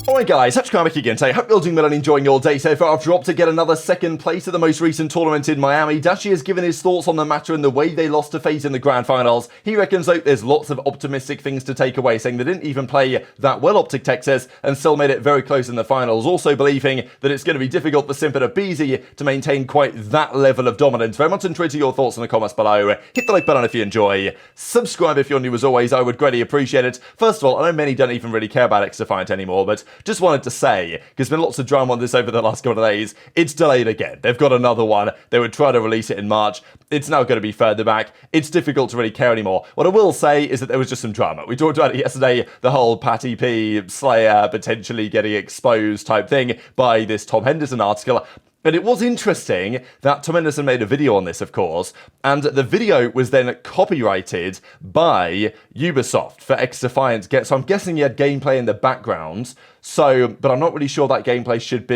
Alright guys, HyDra again today. Hope you're doing well and enjoying your day so far. After OpTic get another second place at the most recent tournament in Miami, Dashy has given his thoughts on the matter and the way they lost to FaZe in the grand finals. He reckons though there's lots of optimistic things to take away, saying they didn't even play that well, OpTic Texas, and still made it very close in the finals. Also believing that it's going to be difficult for Simp and aBeZy to maintain quite that level of dominance. Very much intrigued to your thoughts in the comments below. Hit the like button if you enjoy. Subscribe if you're new as always, I would greatly appreciate it. First of all, I know many don't even really care about XDefiant anymore, but just wanted to say, because there's been lots of drama on this over the last couple of days, it's delayed again. They've got another one. They would try to release it in March. It's now going to be further back. It's difficult to really care anymore. What I will say is that there was just some drama. We talked about it yesterday, the whole Patty P Slayer potentially getting exposed type thing by this Tom Henderson article. And it was interesting that Tom Henderson made a video on this, of course, and the video was then copyrighted by Ubisoft for XDefiant. So I'm guessing he had gameplay in the background. But I'm not really sure that gameplay should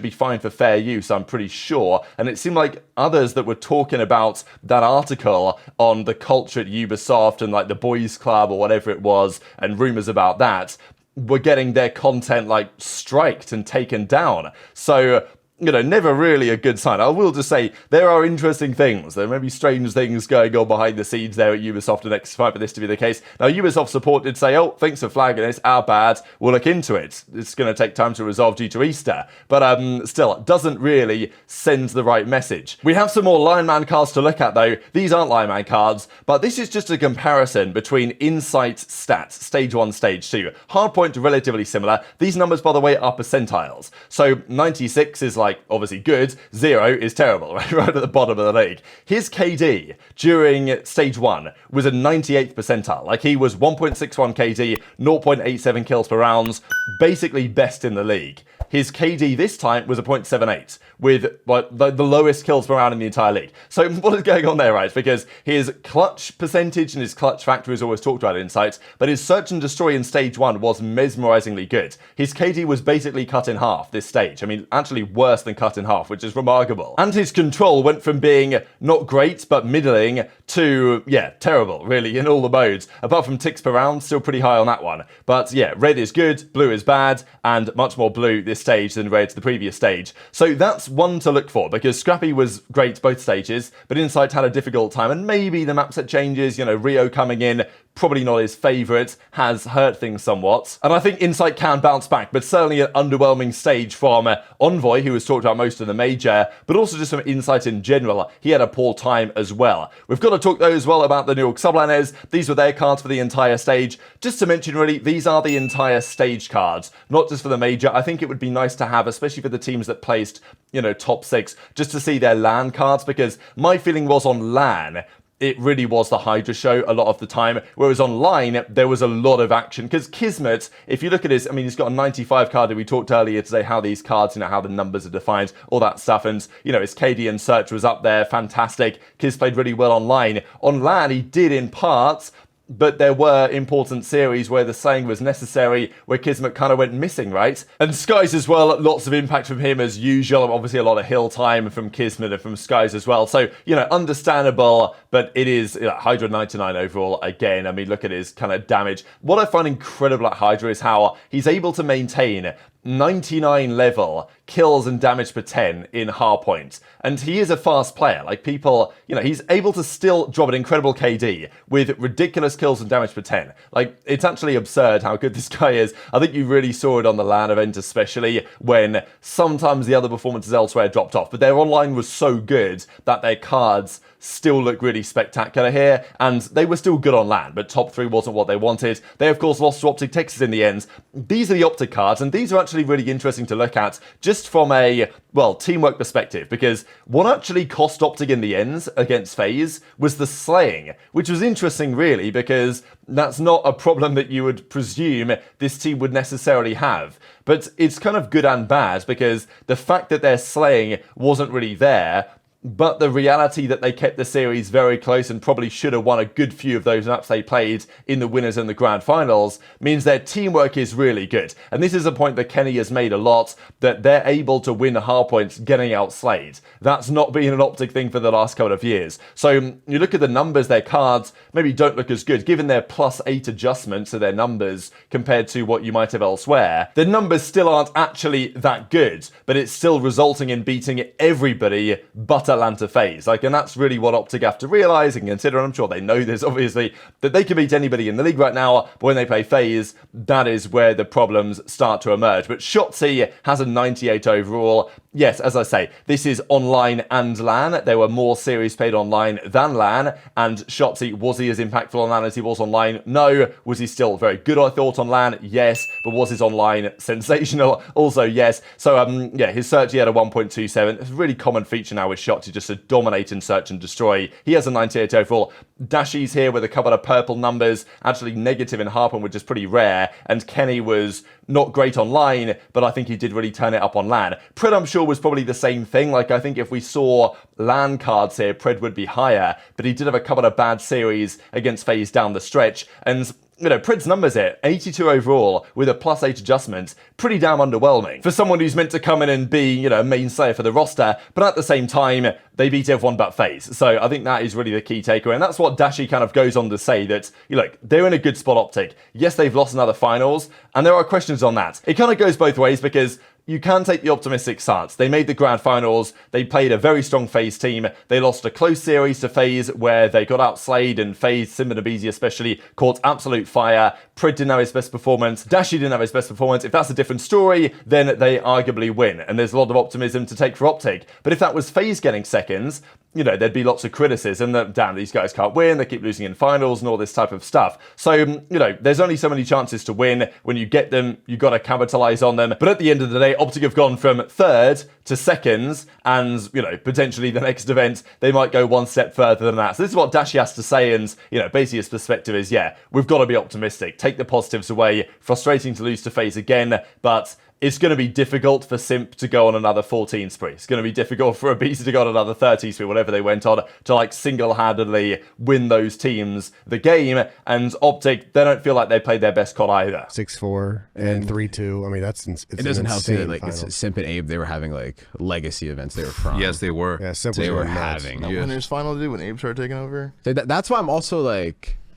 be fine for fair use, I'm pretty sure. And it seemed like others that were talking about that article on the culture at Ubisoft and like the boys club or whatever it was, and rumors about that, were getting their content like striked and taken down. So, you know, never really a good sign. I will just say there are interesting things. There may be strange things going on behind the scenes there at Ubisoft and XDefiant for this to be the case. Now, Ubisoft support did say, oh, thanks for flagging this, our bad, we'll look into it. It's going to take time to resolve due to Easter. But still, it doesn't really send the right message. We have some more Lionman Cards to look at, though. These aren't Lionman Cards, but this is just a comparison between Insight stats, Stage 1, Stage 2. Hardpoint, relatively similar. These numbers, by the way, are percentiles. So 96 is like, obviously good, 0 is terrible, right at the bottom of the league. His KD during Stage 1 was a 98th percentile. Like, he was 1.61 KD, 0.87 kills per rounds, basically best in the league. His KD this time was a 0.78, with the lowest kills per round in the entire league. So what is going on there, right? Because his clutch percentage and his clutch factor is always talked about in Insights, but his search and destroy in Stage 1 was mesmerizingly good. His KD was basically cut in half this stage. I mean, actually worse than cut in half, which is remarkable. And his control went from being not great, but middling, to, yeah, terrible, really, in all the modes. Apart from ticks per round, still pretty high on that one. But yeah, red is good, blue is bad, and much more blue this stage than red to the previous stage. So that's one to look for, because Scrappy was great both stages, but Insight had a difficult time, and maybe the map set changes, you know, Rio coming in, probably not his favourite, has hurt things somewhat. And I think Insight can bounce back, but certainly an underwhelming stage from Envoy, who was talked about most of the major, but also just from Insight in general. He had a poor time as well. We've got to talk though as well about the New York Subliners. These were their cards for the entire stage. Just to mention really, these are the entire stage cards, not just for the major. I think it would be nice to have, especially for the teams that placed, you know, top 6, just to see their LAN cards, because my feeling was on LAN, it really was the HyDra show a lot of the time, whereas online, there was a lot of action. Because Kismet, if you look at his, I mean, he's got a 95 card, and we talked earlier today how these cards, you know, how the numbers are defined, all that stuff, and, you know, his KD and search was up there, fantastic. Kiz played really well online. On LAN, he did in parts, but there were important series where the slaying was necessary, where Kismet kind of went missing, right? And Skyz as well, lots of impact from him as usual. Obviously a lot of hill time from Kismet and from Skyz as well. So, you know, understandable, but it is, you know, HyDra 99 overall again. I mean, look at his kind of damage. What I find incredible at HyDra is how he's able to maintain 99 level kills and damage per 10 in hardpoint. And he is a fast player. Like, people, you know, he's able to still drop an incredible KD with ridiculous kills and damage per 10. Like, it's actually absurd how good this guy is. I think you really saw it on the LAN event, especially when sometimes the other performances elsewhere dropped off. But their online was so good that their cards still look really spectacular here, and they were still good on LAN, but top 3 wasn't what they wanted. They, of course, lost to OpTic Texas in the end. These are the OpTic cards, and these are actually really interesting to look at, just from a, well, teamwork perspective, because what actually cost OpTic in the ends against FaZe was the slaying, which was interesting, really, because that's not a problem that you would presume this team would necessarily have. But it's kind of good and bad, because the fact that their slaying wasn't really there But the reality that they kept the series very close and probably should have won a good few of those maps they played in the winners and the grand finals means their teamwork is really good. And this is a point that Kenny has made a lot, that they're able to win hardpoints getting outslayed. That's not been an OpTic thing for the last couple of years. So you look at the numbers, their cards maybe don't look as good, given their +8 adjustment to their numbers compared to what you might have elsewhere. The numbers still aren't actually that good, but it's still resulting in beating everybody but Atlanta FaZe. And that's really what OpTic have to realize and consider, and I'm sure they know this obviously, that they can beat anybody in the league right now, but when they play FaZe, that is where the problems start to emerge. But Shotzzy has a 98 overall. Yes, as I say, this is online and LAN. There were more series played online than LAN, and Shotzzy, was he as impactful on LAN as he was online? No. Was he still very good, I thought, on LAN? Yes. But was his online sensational? Also, yes. So, yeah, his search, he had a 1.27. It's a really common feature now with Shotzzy, just to dominate in search and destroy. He has a 98 overall. Dashy's here with a couple of purple numbers, actually negative in Harpen, which is pretty rare, and Kenny was not great online, but I think he did really turn it up on LAN. Pred, I'm sure, was probably the same thing. I think if we saw LAN cards here, Pred would be higher, but he did have a couple of bad series against FaZe down the stretch, and Pred's numbers here, 82 overall with a +8 adjustment, pretty damn underwhelming for someone who's meant to come in and be, a main slayer for the roster, but at the same time, they beat everyone but FaZe. So I think that is really the key takeaway, and that's what Dashy kind of goes on to say, that, look, they're in a good spot OpTic. Yes, they've lost another finals, and there are questions on that. It kind of goes both ways, because you can take the optimistic stance. They made the grand finals. They played a very strong FaZe team. They lost a close series to FaZe where they got outslayed, and FaZe, Simp and aBeZy especially, caught absolute fire. Pred didn't have his best performance. Dashy didn't have his best performance. If that's a different story, then they arguably win. And there's a lot of optimism to take for OpTic. But if that was FaZe getting seconds, there'd be lots of criticism that, damn, these guys can't win, they keep losing in finals and all this type of stuff. So, there's only so many chances to win. When you get them, you've got to capitalize on them. But at the end of the day, OpTic have gone from third to seconds, and, potentially the next event, they might go one step further than that. So this is what Dashy has to say, and, basically his perspective is, yeah, we've got to be optimistic. Take the positives away. Frustrating to lose to FaZe again, but it's going to be difficult for Simp to go on another 14 spree. It's going to be difficult for aBeZy to go on another 30 spree, whatever they went on, to single-handedly win those teams the game. And OpTic, they don't feel like they played their best COD either. 6-4 and 3-2. I mean, it doesn't help too that it's Simp and Abe, they were having legacy events they were from. Yes, they were. Yeah, Simp they were having. Yes. Winners final, dude, when Abe started taking over. So that's why I'm also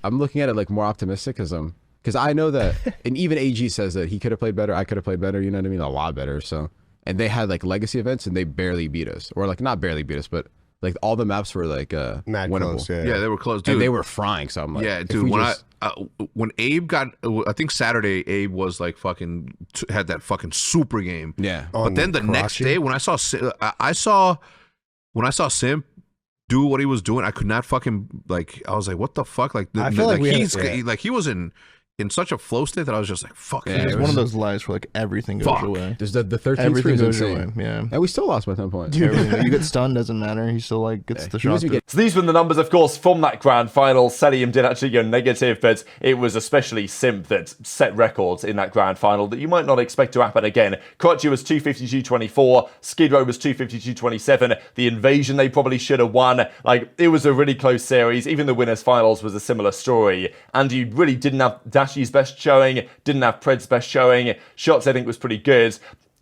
I'm looking at it more optimistic, because I know that, and even AG says that he could have played better, I could have played better, you know what I mean, a lot better. So, and they had legacy events and they barely beat us, or not barely beat us, but all the maps were mad winnable. Close, yeah, they were close, dude. And they were frying. So I'm yeah, dude. When Abe got, I think Saturday, Abe was had that fucking super game. Yeah. But then the next day, when I saw Simp do what he was doing, I could not fucking I was like, what the fuck? I feel he was in such a flow state that I was just fuck. Yeah, it's one of those lives where everything goes away. There's the 13th everything goes insane. away. Yeah, and we still lost by 10 points. You get stunned, doesn't matter. He still gets the shot. So these were the numbers, of course, from that grand final. Cellium did actually go negative, but it was especially Simp that set records in that grand final that you might not expect to happen again. Crutchy was 252.24, Skid Row was 252.27. The invasion they probably should have won. It was a really close series. Even the winners finals was a similar story, and you really didn't have Dashy's best showing, didn't have Pred's best showing. Shots, I think, was pretty good.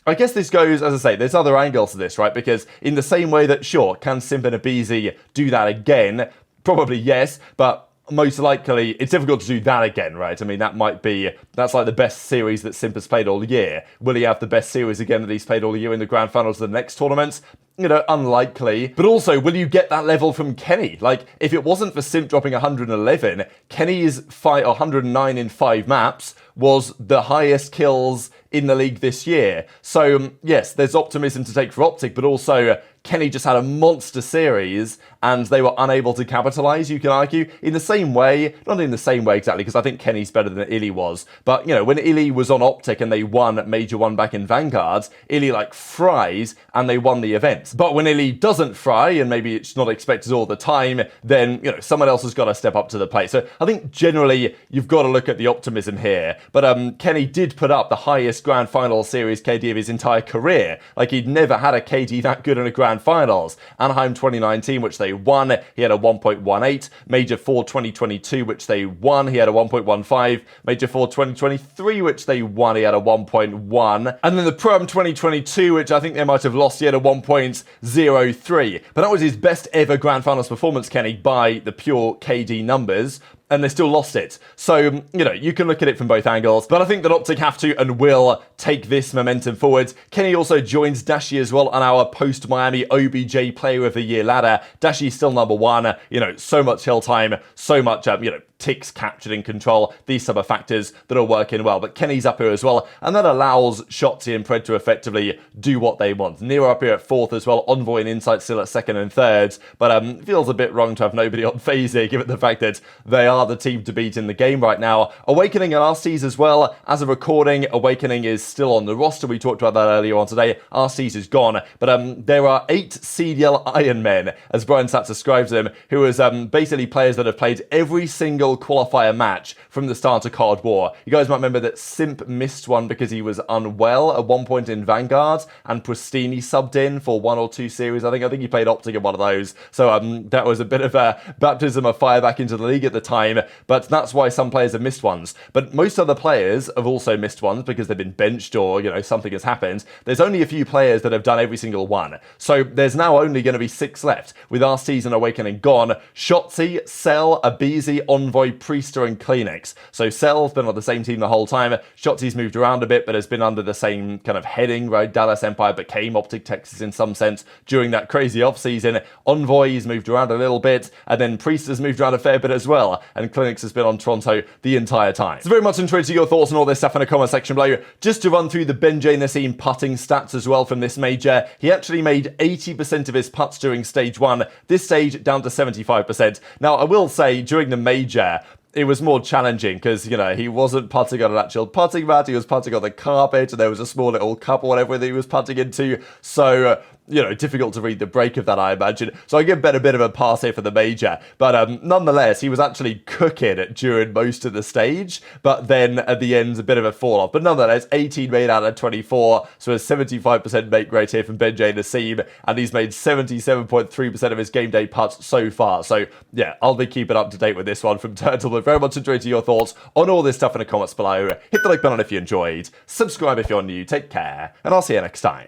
I guess this goes, as I say, there's other angles to this, right? Because in the same way that, sure, can Simp and aBeZy do that again? Probably yes, but most likely it's difficult to do that again, right? I mean, that's the best series that Simp has played all year. Will he have the best series again that he's played all year in the grand finals of the next tournament? Unlikely. But also, will you get that level from Kenny? If it wasn't for Simp dropping 111, Kenny's 109 in 5 maps was the highest kills in the league this year. So, yes, there's optimism to take for OpTic, but also Kenny just had a monster series and they were unable to capitalize, you can argue, in the same way, not in the same way exactly, because I think Kenny's better than Illy was, but, when Illy was on OpTic and they won Major 1 back in Vanguard, Illy, fries and they won the event. But when Illy doesn't fry, and maybe it's not expected all the time, then, someone else has got to step up to the plate. So I think generally you've got to look at the optimism here. But Kenny did put up the highest grand final series KD of his entire career. He'd never had a KD that good in a grand Grand Finals. Anaheim 2019, which they won, he had a 1.18. Major 4 2022, which they won, he had a 1.15. Major 4 2023, which they won, he had a 1.1. And then the Pro-Am 2022, which I think they might have lost, he had a 1.03. But that was his best ever Grand Finals performance, Kenny, by the pure KD numbers. And they still lost it. So, you know, you can look at it from both angles. But I think that OpTic have to and will take this momentum forward. Kenny also joins Dashy as well on our post-Miami OBJ Player of the Year ladder. Dashy's still number 1. You know, so much hill time, so much, you know, ticks captured in control. These sort of factors that are working well. But Kenny's up here as well. And that allows Shotzzy and Pred to effectively do what they want. Nero up here at 4th as well. Envoy and Insight still at 2nd and 3rd. But feels a bit wrong to have nobody on FaZe here, given the fact that they are the team to beat in the game right now. Awakening and RC's as well. As of recording, Awakening is still on the roster. We talked about that earlier on today. RC's is gone. But there are 8 CDL Iron Men, as Brian Satz describes them, who is basically players that have played every single qualifier match from the start of Card War. You guys might remember that Simp missed one because he was unwell at one point in Vanguard, and Priestahh subbed in for 1 or 2 series. I think he played OpTic in one of those. So that was a bit of a baptism of fire back into the league at the time. But that's why some players have missed ones. But most other players have also missed ones because they've been benched or, you know, something has happened. There's only a few players that have done every single one. So there's now only going to be 6 left, with our season Awakening gone. Shotzzy, Cell, aBeZy, Envoy, Priestahh, and CleanX. So Cell's been on the same team the whole time. Shotzzy's moved around a bit, but has been under the same kind of heading, right? Dallas Empire became OpTic Texas in some sense during that crazy off-season. Envoy's moved around a little bit, and then Priesthah's moved around a fair bit as well. And CleanX has been on Toronto the entire time. So very much interested in your thoughts on all this stuff in the comment section below. Just to run through the Ben Nasim putting stats as well from this major. He actually made 80% of his putts during stage 1. This stage down to 75%. Now, I will say, during the major, it was more challenging because, you know, he wasn't putting on an actual putting mat. He was putting on the carpet, and there was a small little cup or whatever that he was putting into. So, you know, difficult to read the break of that, I imagine. So I give Ben a bit of a pass here for the major. But nonetheless, he was actually cooking during most of the stage. But then at the end, a bit of a fall off. But nonetheless, 18 made out of 24. So a 75% make rate here from Ben Nasim. And he's made 77.3% of his game day putts so far. So yeah, I'll be keeping up to date with this one from Turtle. But very much enjoyed your thoughts on all this stuff in the comments below. Hit the like button if you enjoyed. Subscribe if you're new. Take care. And I'll see you next time.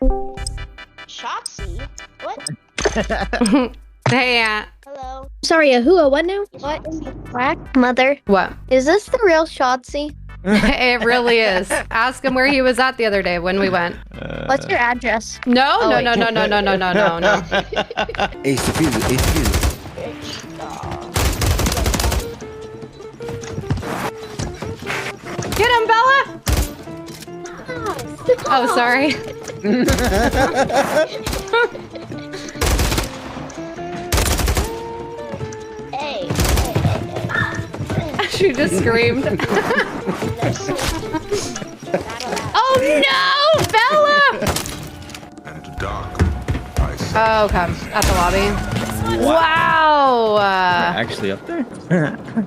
Shotzzy? What? Hey, Hello. Sorry, a who? A what now? What is the crack, mother? what? Is this the real Shotzzy? It really is. Ask him where he was at the other day when we went. What's your address? No, Oh, no, wait. no, no, no, no, no, no, no, no. Ace defused, ace defused. Get him, Bella! Oh, sorry. Hey. She just screamed. Oh no, Bella! And dark, I say. Oh, okay. At the lobby. Wow! Actually up there?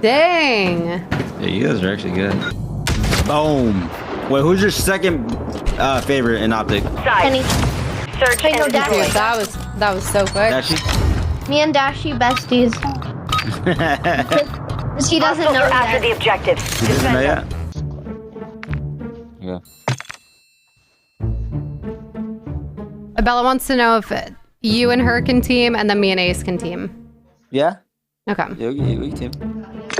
Dang. Yeah, you guys are actually good. Boom. Wait, who's your second favorite in OpTic? Penny. Search Wait, no, Dude, Dashy. that was so quick. Dashy? Me and Dashy besties. Because he doesn't know after yet. the objective. He doesn't know yet? Yeah. Bella wants to know if you and her can team, and then me and Ace can team. Yeah? Okay. Yeah, we can team.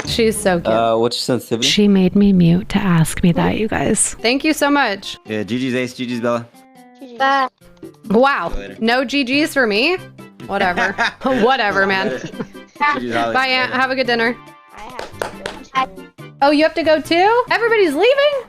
She's so cute. What's your sensitivity? She made me mute to ask me that, you guys. Thank you so much. Yeah, GG's Ace, GG's Bella. Bye. Wow. No GGs for me? Whatever. Whatever, man. GG's Holly. Bye, Aunt. Have a good dinner. I have to go. Oh, you have to go too? Everybody's leaving?